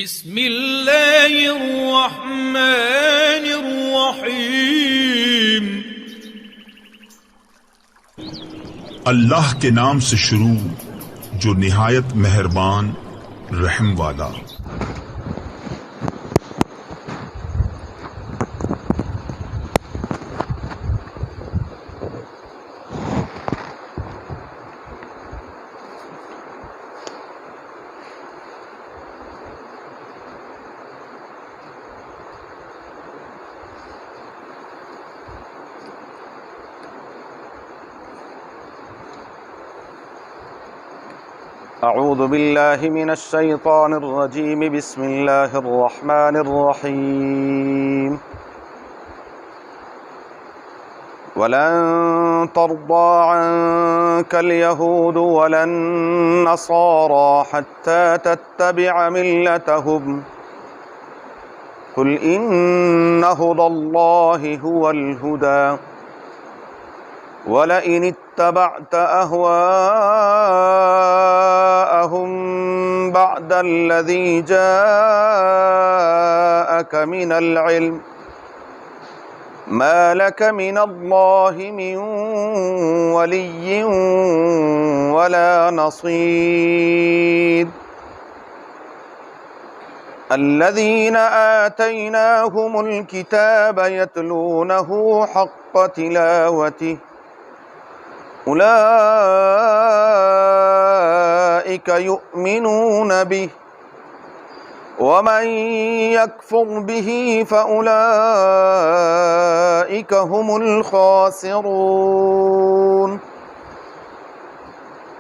بسم اللہ الرحمن الرحیم۔ اللہ کے نام سے شروع جو نہایت مہربان رحم والا۔ اعوذ باللہ من الشیطان الرجیم، بسم اللہ الرحمن الرحیم۔ وَلَن تَرْضَىٰ عَنكَ الْيَهُودُ وَلَا النَّصَارَىٰ حَتَّىٰ تَتَّبِعَ مِلَّتَهُمْ قُلْ إِنَّ هُدَى اللَّهِ هُوَ الْهُدَىٰ وَلَئِنِ اتَّبَعْتَ أَهْوَاءَهُم بَعْدَ الَّذِي جَاءَكَ مِنَ الْعِلْمِ مَا لَكَ مِنَ اللَّهِ مِن وَلِيٍّ وَلَا نَصِيرٍ۔ الَّذِينَ آتَيْنَاهُمُ الْكِتَابَ يَتْلُونَهُ حَقَّ تِلَاوَتِهِ أولئك يؤمنون به ومن يكفر به فأولئك هم الخاسرون۔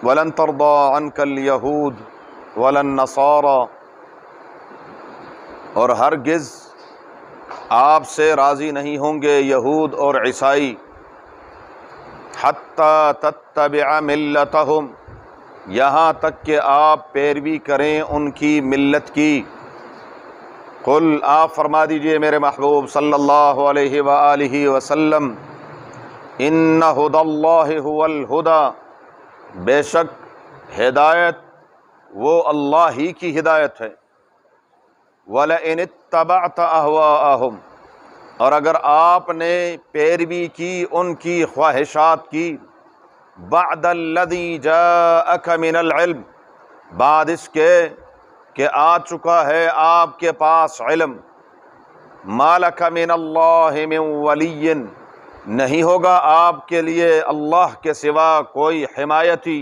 ولن ترضى عنك اليهود ولا النصارى، اور ہرگز آپ سے راضی نہیں ہوں گے یہود اور عیسائی، حتیٰ تتبع ملتہم، یہاں تک کہ آپ پیروی کریں ان کی ملت کی۔ قل، آپ فرما دیجئے میرے محبوب صلی اللہ علیہ وآلہ وسلم، ان ھدی اللہ ھو الھدی، بے شک ہدایت وہ اللہ ہی کی ہدایت ہے۔ وَلَئِنِ اتَّبَعْتَ أَهْوَاءَهُمْ، اور اگر آپ نے پیروی کی ان کی خواہشات کی، بعد الذی جاءک من العلم، بعد اس کے کہ آ چکا ہے آپ کے پاس علم، ما لک من اللہ من ولی، نہیں ہوگا آپ کے لیے اللہ کے سوا کوئی حمایتی،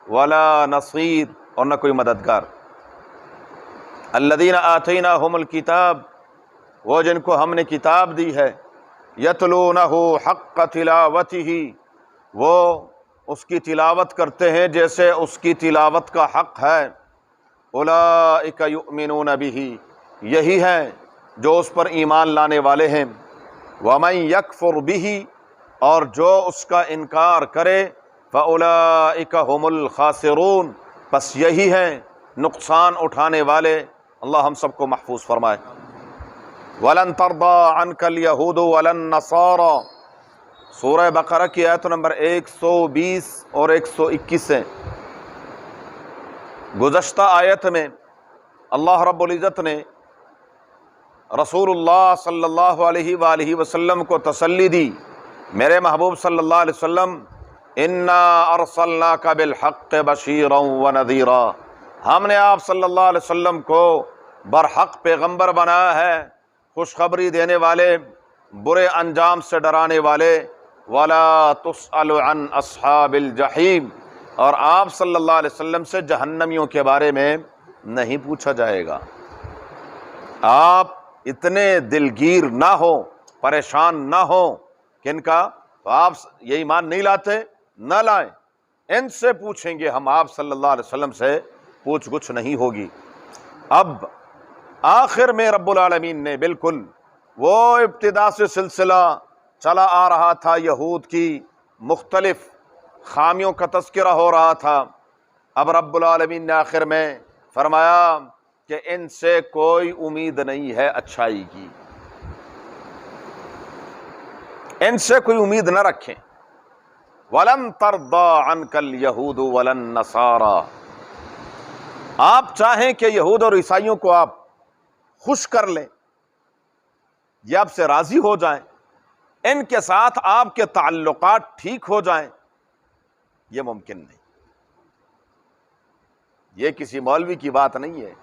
ولا نصیر، اور نہ کوئی مددگار۔ الذین آتیناہم الکتاب، وہ جن کو ہم نے کتاب دی ہے، یتلونہ حق تلاوتہ، وہ اس کی تلاوت کرتے ہیں جیسے اس کی تلاوت کا حق ہے۔ اولئک یؤمنون بہ، یہی ہیں جو اس پر ایمان لانے والے ہیں۔ ومن یکفر بہ، اور جو اس کا انکار کرے، فاولئک هم الخاسرون، پس یہی ہیں نقصان اٹھانے والے۔ اللہ ہم سب کو محفوظ فرمائے۔ وَلَن تَرْضَىٰ عَنْكَ الْيَهُودُ وَلَا النَّصَارَىٰ، سورہ بقرہ کی آیت نمبر 120 اور 121 سے۔ گزشتہ آیت میں اللہ رب العزت نے رسول اللہ صلی اللہ علیہ وآلہ وسلم کو تسلی دی، میرے محبوب صلی اللہ علیہ وسلم، اِنَّا أَرْسَلْنَاكَ بِالْحَقِّ بَشِيرًا وَنَذِيرًا، ہم نے آپ صلی اللہ علیہ وسلم کو برحق پیغمبر بنایا ہے، خوشخبری دینے والے، برے انجام سے ڈرانے والے۔ وَلَا تُسْأَلُ عَنْ أَصْحَابِ الْجَحِيمِ، اور آپ صلی اللہ علیہ وسلم سے جہنمیوں کے بارے میں نہیں پوچھا جائے گا۔ آپ اتنے دلگیر نہ ہو، پریشان نہ ہو، کن کا؟ تو آپ یہ ایمان نہیں لاتے، نہ لائیں، ان سے پوچھیں گے ہم، آپ صلی اللہ علیہ وسلم سے پوچھ گچھ نہیں ہوگی۔ اب آخر میں رب العالمین نے بالکل وہ ابتدا سے سلسلہ چلا آ رہا تھا، یہود کی مختلف خامیوں کا تذکرہ ہو رہا تھا، اب رب العالمین نے آخر میں فرمایا کہ ان سے کوئی امید نہیں ہے اچھائی کی، ان سے کوئی امید نہ رکھیں۔ وَلَن تَرْضَىٰ عَنْكَ الْيَهُودُ وَلَا النَّصَارَىٰ، آپ چاہیں کہ یہود اور عیسائیوں کو آپ خوش کر لیں، یہ آپ سے راضی ہو جائیں، ان کے ساتھ آپ کے تعلقات ٹھیک ہو جائیں، یہ ممکن نہیں۔ یہ کسی مولوی کی بات نہیں ہے،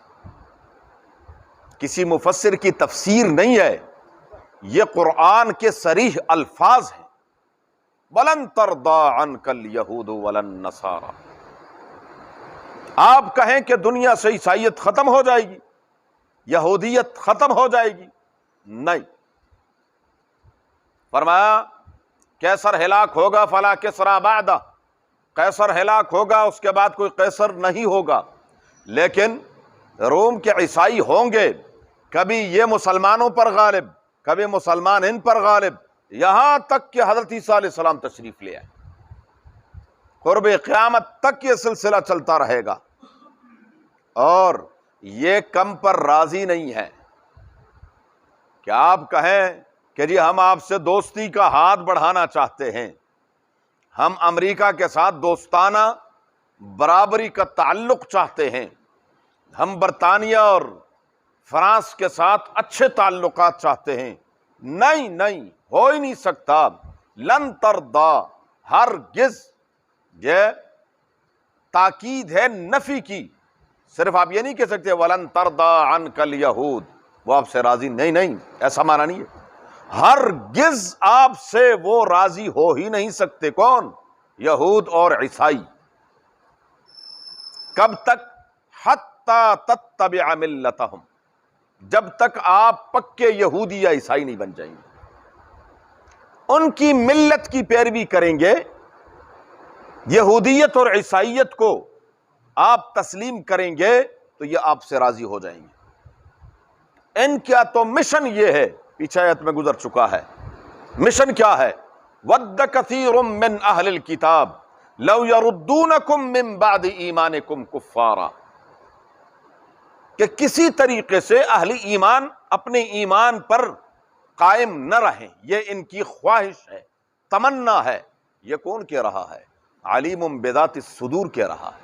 کسی مفسر کی تفسیر نہیں ہے، یہ قرآن کے صریح الفاظ ہیں۔ وَلَن تَرْضَىٰ عَنْكَ الْيَهُودُ وَلَا النَّصَارَىٰ، آپ کہیں کہ دنیا سے عیسائیت ختم ہو جائے گی، یہودیت ختم ہو جائے گی، نہیں۔ فرمایا قیصر ہلاک ہوگا فلا کسریٰ بعدہ، قیصر ہلاک ہوگا، اس کے بعد کوئی قیصر نہیں ہوگا، لیکن روم کے عیسائی ہوں گے، کبھی یہ مسلمانوں پر غالب، کبھی مسلمان ان پر غالب، یہاں تک کہ حضرت عیسیٰ علیہ السلام تشریف لے آئے۔ قرب قیامت تک یہ سلسلہ چلتا رہے گا، اور یہ کم پر راضی نہیں ہے کہ آپ کہیں کہ جی ہم آپ سے دوستی کا ہاتھ بڑھانا چاہتے ہیں، ہم امریکہ کے ساتھ دوستانہ برابری کا تعلق چاہتے ہیں، ہم برطانیہ اور فرانس کے ساتھ اچھے تعلقات چاہتے ہیں، نہیں نہیں، ہو ہی نہیں سکتا۔ لن ترضا، ہرگز، یہ تاکید ہے نفی کی، صرف آپ یہ نہیں کہہ سکتے ولن ترضا عنک الیہود، وہ آپ سے راضی نہیں، ایسا معنی نہیں ہے۔ ہرگز آپ سے وہ راضی ہو ہی نہیں سکتے، کون؟ یہود اور عیسائی۔ کب تک؟ حتی تتبع ملتہم، جب تک آپ پکے یہودی یا عیسائی نہیں بن جائیں گے، ان کی ملت کی پیروی کریں گے، یہودیت اور عیسائیت کو آپ تسلیم کریں گے تو یہ آپ سے راضی ہو جائیں گے۔ ان کا تو مشن یہ ہے، پیچھے آیت میں گزر چکا ہے، مشن کیا ہے؟ وَدَّ كَثِيرٌ مِّنْ أَهْلِ الْكِتَابِ لَوْ يَرُدُّونَكُمْ مِّن بَعْدِ إِيمَانِكُمْ كُفَّارًا، کہ کسی طریقے سے اہل ایمان اپنے ایمان پر قائم نہ رہیں، یہ ان کی خواہش ہے، تمنا ہے۔ یہ کون کہہ رہا ہے؟ علیم بذات الصدور کہہ رہا ہے،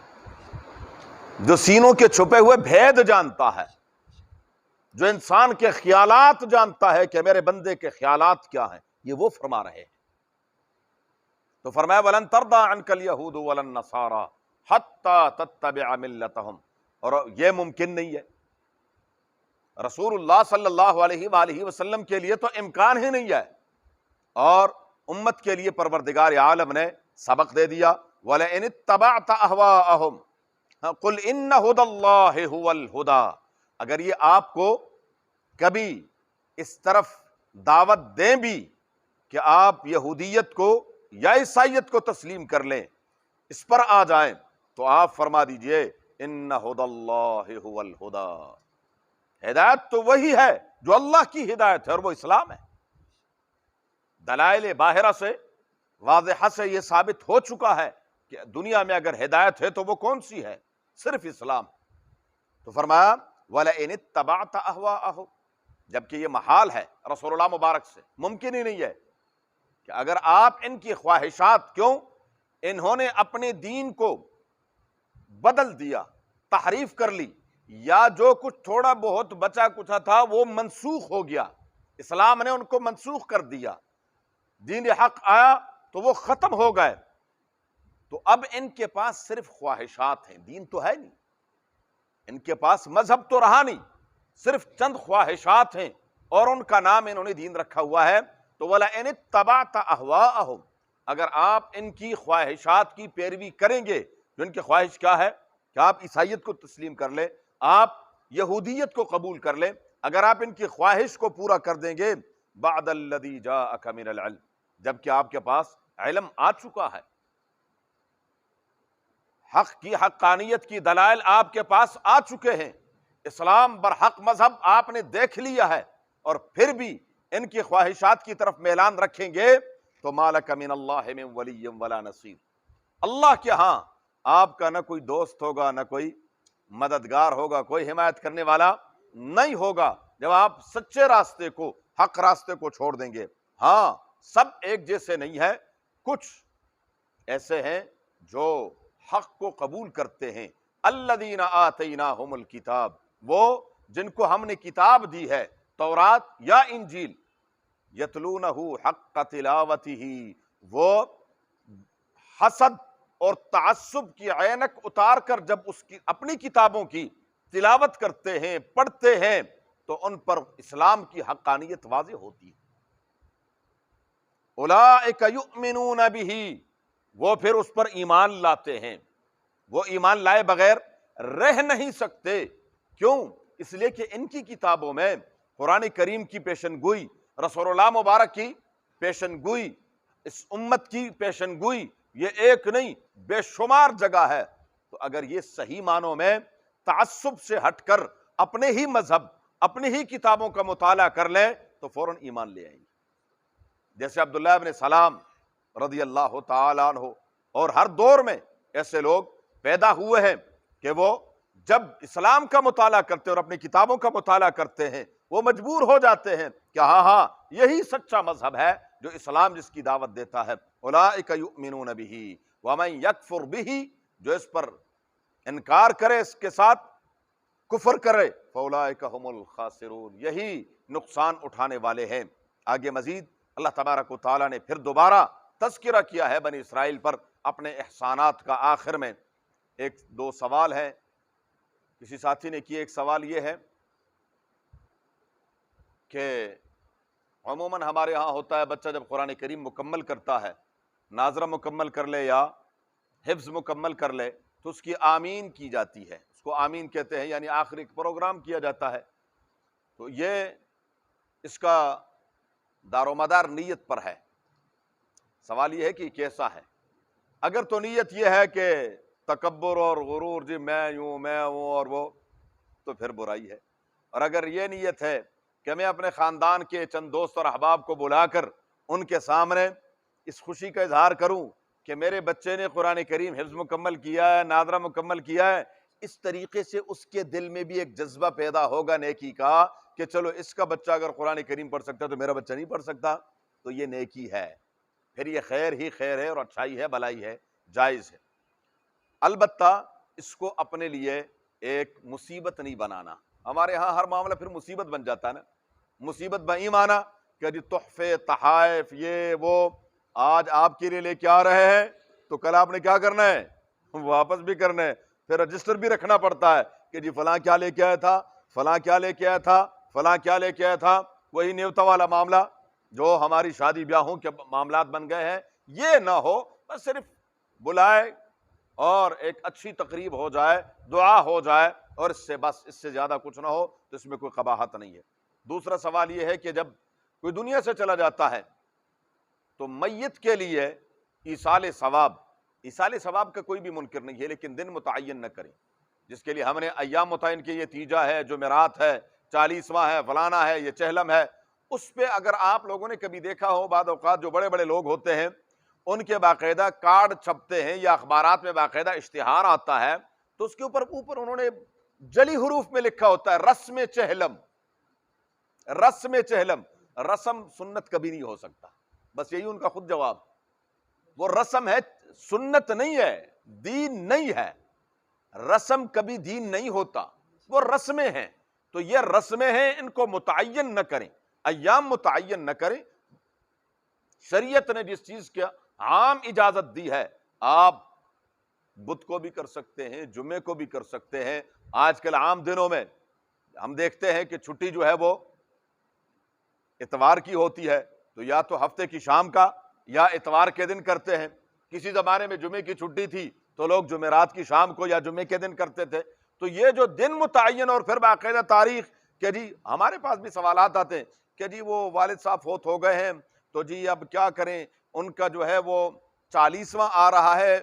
جو سینوں کے چھپے ہوئے بھید جانتا ہے، جو انسان کے خیالات جانتا ہے کہ میرے بندے کے خیالات کیا ہیں، یہ وہ فرما رہے ہیں۔ تو فرمایا وَلَن تَرْضَىٰ عَنْكَ الْيَهُودُ وَلَا النَّصَارَىٰ حَتَّىٰ تَتَّبِعَ مِلَّتَهُمْ، اور یہ ممکن نہیں ہے، رسول اللہ صلی اللہ علیہ وآلہ وسلم کے لیے تو امکان ہی نہیں ہے، اور امت کے لیے پروردگار عالم نے سبق دے دیا وَلَئِنِ اتَّبَعْتَ أَهْوَاءَهُمْ قُلْ إِنَّ هُدَى اللَّهِ هُوَ الْهُدَىٰ، اگر یہ آپ کو کبھی اس طرف دعوت دیں بھی کہ آپ یہودیت کو یا عیسائیت کو تسلیم کر لیں، اس پر آ جائیں، تو آپ فرما دیجئے إِنَّ هُدَى اللَّهِ هُوَ الْهُدَىٰ، ہدایت تو وہی ہے جو اللہ کی ہدایت ہے، اور وہ اسلام ہے۔ دلائل باہرہ سے، واضحہ سے یہ ثابت ہو چکا ہے کہ دنیا میں اگر ہدایت ہے تو وہ کون سی ہے؟ صرف اسلام۔ تو فرمایا وَلَئِنِ اتَّبَعْتَ أَهْوَاءَهُمْ، جبکہ یہ محال ہے رسول اللہ مبارک سے، ممکن ہی نہیں ہے کہ اگر آپ ان کی خواہشات، کیوں؟ انہوں نے اپنے دین کو بدل دیا، تحریف کر لی، یا جو کچھ تھوڑا بہت بچا کچھا تھا وہ منسوخ ہو گیا، اسلام نے ان کو منسوخ کر دیا، دین حق آیا تو وہ ختم ہو گئے، تو اب ان کے پاس صرف خواہشات ہیں، دین تو ہے نہیں، ان کے پاس مذہب تو رہا نہیں، صرف چند خواہشات ہیں، اور ان کا نام انہوں نے دین رکھا ہوا ہے۔ تو وَلَئِنِ اتَّبَعْتَ أَهْوَاءَهُمْ، اگر آپ ان کی خواہشات کی پیروی کریں گے، جو ان کی خواہش کیا ہے کہ آپ عیسائیت کو تسلیم کر لیں، آپ یہودیت کو قبول کر لیں، اگر آپ ان کی خواہش کو پورا کر دیں گے، بعد الذی جاءک من العلم، جبکہ آپ کے پاس علم آ چکا ہے، حق کی حقانیت کی دلائل آپ کے پاس آ چکے ہیں، اسلام برحق مذہب آپ نے دیکھ لیا ہے، اور پھر بھی ان کی خواہشات کی طرف میلان رکھیں گے، تو مالک من اللہ من ولی ولا نصیر، اللہ کے ہاں آپ کا نہ کوئی دوست ہوگا، نہ کوئی مددگار ہوگا، کوئی حمایت کرنے والا نہیں ہوگا، جب آپ سچے راستے کو، حق راستے کو چھوڑ دیں گے۔ ہاں، سب ایک جیسے نہیں ہے، کچھ ایسے ہیں جو حق کو قبول کرتے ہیں، الذین آتیناہم الکتاب، وہ جن کو ہم نے کتاب دی ہے تورات یا انجیل، یتلونہ حق تلاوتہ، وہ حسد اور تعصب کی عینک اتار کر جب اس کی اپنی کتابوں کی تلاوت کرتے ہیں، پڑھتے ہیں، تو ان پر اسلام کی حقانیت واضح ہوتی ہے۔ اولئک یؤمنون بہ، وہ پھر اس پر ایمان لاتے ہیں۔ وہ ایمان لائے بغیر رہ نہیں سکتے، کیوں؟ اس لیے کہ ان کی کتابوں میں قرآن کریم کی پیشن گوئی، رسول اللہ مبارک کی پیشن گوئی، اس امت کی پیشن گوئی، یہ ایک نہیں بے شمار جگہ ہے۔ تو اگر یہ صحیح معنوں میں تعصب سے ہٹ کر اپنے ہی مذہب، اپنی ہی کتابوں کا مطالعہ کر لیں تو فوراً ایمان لے آئیں گے۔ جیسے عبداللہ ابن سلام رضی اللہ تعالیٰ عنہ، اور ہر دور میں ایسے لوگ پیدا ہوئے ہیں کہ وہ جب اسلام کا مطالعہ کرتے اور اپنی کتابوں کا مطالعہ کرتے ہیں، وہ مجبور ہو جاتے ہیں کہ ہاں یہی سچا مذہب ہے جو اسلام جس کی دعوت دیتا ہے۔ اولئک یؤمنون بہ ومن یکفر بہ، جو اس پر انکار کرے، اس کے ساتھ کفر کرے، فاولئک هم الخاسرون، یہی نقصان اٹھانے والے ہیں۔ آگے مزید اللہ تبارک و تعالیٰ نے پھر دوبارہ تذکرہ کیا ہے بنی اسرائیل پر اپنے احسانات کا۔ آخر میں ایک دو سوال ہے، کسی ساتھی نے کیا۔ ایک سوال یہ ہے کہ عموماً ہمارے ہاں ہوتا ہے بچہ جب قرآن کریم مکمل کرتا ہے، ناظرہ مکمل کر لے یا حفظ مکمل کر لے، تو اس کی آمین کی جاتی ہے، اس کو آمین کہتے ہیں، یعنی آخری پروگرام کیا جاتا ہے۔ تو یہ اس کا دار و مدار نیت پر ہے۔ سوال یہ ہے کہ کیسا ہے؟ اگر تو نیت یہ ہے کہ تکبر اور غرور، جی میں یوں میں ہوں اور وہ، تو پھر برائی ہے۔ اور اگر یہ نیت ہے کہ میں اپنے خاندان کے چند دوست اور احباب کو بلا کر ان کے سامنے اس خوشی کا اظہار کروں کہ میرے بچے نے قرآن کریم حفظ مکمل کیا ہے، ناظرہ مکمل کیا ہے، اس طریقے سے اس کے دل میں بھی ایک جذبہ پیدا ہوگا نیکی کا کہ چلو اس کا بچہ اگر قرآن کریم پڑھ سکتا ہے تو میرا بچہ نہیں پڑھ سکتا، تو یہ نیکی ہے، پھر یہ خیر ہی خیر ہے اور اچھائی ہے، بھلائی ہے، جائز ہے۔ البتہ اس کو اپنے لیے ایک مصیبت نہیں بنانا۔ ہمارے ہاں ہر معاملہ پھر مصیبت بن جاتا ہے نا۔ مصیبت بئی معنی کہ جی تحفے، تحائف، یہ وہ آج آپ کے لیے لے کے آ رہے ہیں تو کل آپ نے کیا کرنا ہے؟ واپس بھی کرنا ہے، پھر رجسٹر بھی رکھنا پڑتا ہے کہ جی فلاں کیا لے کے آیا تھا، فلاں کیا لے کے آیا تھا، فلاں کیا لے کے آیا تھا۔ وہی نیوتا والا معاملہ جو ہماری شادی بیاہوں کے معاملات بن گئے ہیں، یہ نہ ہو، بس صرف بلائے اور ایک اچھی تقریب ہو جائے، دعا ہو جائے، اور اس سے بس، اس سے زیادہ کچھ نہ ہو، تو اس میں کوئی قباحت نہیں ہے۔ دوسرا سوال یہ ہے کہ جب کوئی دنیا سے چلا جاتا ہے تو میت کے لیے ایصال ثواب کا کوئی بھی منکر نہیں ہے، لیکن دن متعین نہ کریں، جس کے لیے ہم نے ایام متعین کی، یہ تیجا ہے، جمعرات ہے، 40واں ہے، فلانا ہے، یہ چہلم ہے، اس پہ اگر آپ لوگوں نے کبھی دیکھا ہو، بعض اوقات جو بڑے بڑے لوگ ہوتے ہیں ان کے باقاعدہ کارڈ چھپتے ہیں یا اخبارات میں باقاعدہ اشتہار آتا ہے، تو اس کے اوپر انہوں نے جلی حروف میں لکھا ہوتا ہے رسم چہلم۔ رسم چہلم، رسم سنت کبھی نہیں ہو سکتا، بس یہی ان کا خود جواب۔ وہ رسم ہے، سنت نہیں ہے، دین نہیں ہے۔ رسم کبھی دین نہیں ہوتا، وہ رسمیں ہیں۔ تو یہ رسمیں ہیں، ان کو متعین نہ کریں، ایام متعین نہ کریں۔ شریعت نے جس چیز کی عام اجازت دی ہے، آپ بدھ کو بھی کر سکتے ہیں، جمعے کو بھی کر سکتے ہیں۔ آج کل عام دنوں میں ہم دیکھتے ہیں کہ چھٹی جو ہے وہ اتوار کی ہوتی ہے، تو یا تو ہفتے کی شام کا یا اتوار کے دن کرتے ہیں۔ کسی زمانے میں جمعے کی چھٹی تھی تو لوگ جمعرات کی شام کو یا جمعے کے دن کرتے تھے۔ تو یہ جو دن متعین اور پھر باقاعدہ تاریخ، کہ جی ہمارے پاس بھی سوالات آتے ہیں کہ جی وہ والد صاحب فوت ہو گئے ہیں تو جی اب کیا کریں، ان کا جو ہے وہ 40واں آ رہا ہے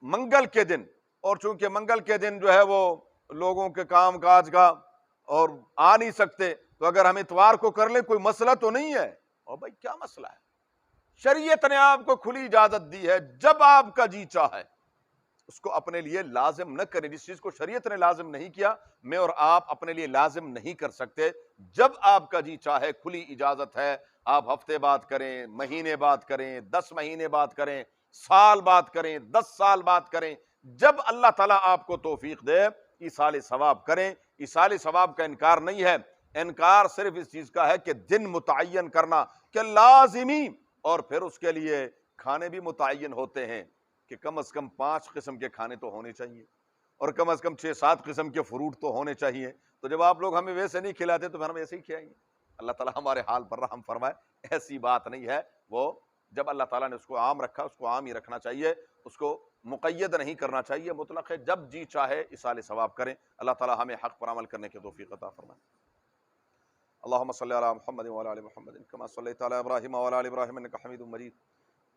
منگل کے دن، اور چونکہ منگل کے دن جو ہے وہ لوگوں کے کام کاج کا اور آ نہیں سکتے، تو اگر ہم اتوار کو کر لیں کوئی مسئلہ تو نہیں ہے۔ اور بھائی کیا مسئلہ ہے؟ شریعت نے آپ کو کھلی اجازت دی ہے، جب آپ کا جی چاہے اس کو اپنے لیے لازم نہ کریں۔ جس چیز کو شریعت نے لازم نہیں کیا، میں اور آپ اپنے لیے لازم نہیں کر سکتے۔ جب آپ کا جی چاہے، کھلی اجازت ہے، آپ ہفتے بعد کریں، مہینے بعد کریں، 10 مہینے بعد کریں، سال بعد کریں، 10 سال بعد کریں، جب اللہ تعالیٰ آپ کو توفیق دے، ایصال ثواب کریں۔ ایصال ثواب کا انکار نہیں ہے، انکار صرف اس چیز کا ہے کہ دن متعین کرنا کہ لازمی، اور پھر اس کے لیے کھانے بھی متعین ہوتے ہیں کہ کم از کم 5 قسم کے کھانے تو ہونے چاہیے، اور کم از کم 6-7 قسم کے فروٹ تو ہونے چاہیے۔ تو جب آپ لوگ ہمیں ویسے نہیں کھلاتے تو پھر ہم ایسے ہی کھلائیں گے؟ اللہ تعالیٰ ہمارے حال پر رحم فرمائے، ایسی بات نہیں ہے۔ وہ جب اللہ تعالیٰ نے اس کو عام رکھا، اس کو عام ہی رکھنا چاہیے، اس کو مقید نہیں کرنا چاہیے، مطلق ہے، جب جی چاہے ایصال ثواب کریں۔ اللہ تعالیٰ ہمیں حق پر عمل کرنے کی توفیق عطا فرمائے۔ اللهم صل على محمد وعلى ال محمد كما صليت على ابراهيم وعلى ال ابراهيم انك حميد مجيد.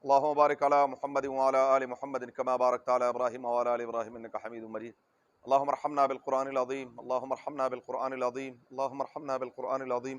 اللهم بارك على محمد وعلى ال محمد كما باركت على ابراهيم وعلى ال ابراهيم انك حميد مجيد. اللهم ارحمنا بالقرآن العظيم، اللهم ارحمنا بالقرآن العظيم، اللهم ارحمنا بالقرآن العظيم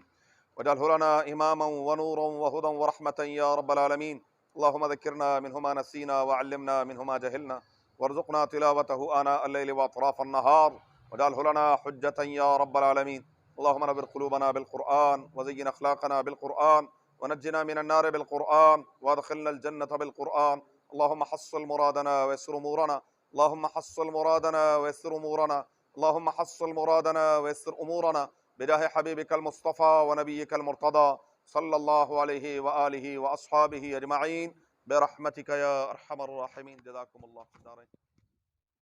واجعله لنا إماما ونورا وهدى ورحمة يا رب العالمين. اللهم ذكرنا منه ما نسينا وعلمنا منه ما جهلنا وارزقنا تلاوته آناء الليل وأطراف النهار واجعله لنا حجة يا رب العالمين. اللهم نبر قلوبنا بالقرآن وزين أخلاقنا بالقرآن ونجنا من النار بالقرآن وادخلنا الجنة بالقرآن. اللهم حصل مرادنا ويسر أمورنا، اللهم حصل مرادنا ويسر أمورنا، اللهم حصل مرادنا ويسر أمورنا بجاه حبيبك المصطفى ونبيك المرتضى صلى الله عليه وآله وأصحابه أجمعين برحمتك يا أرحم الراحمين. جزاكم الله خيرا.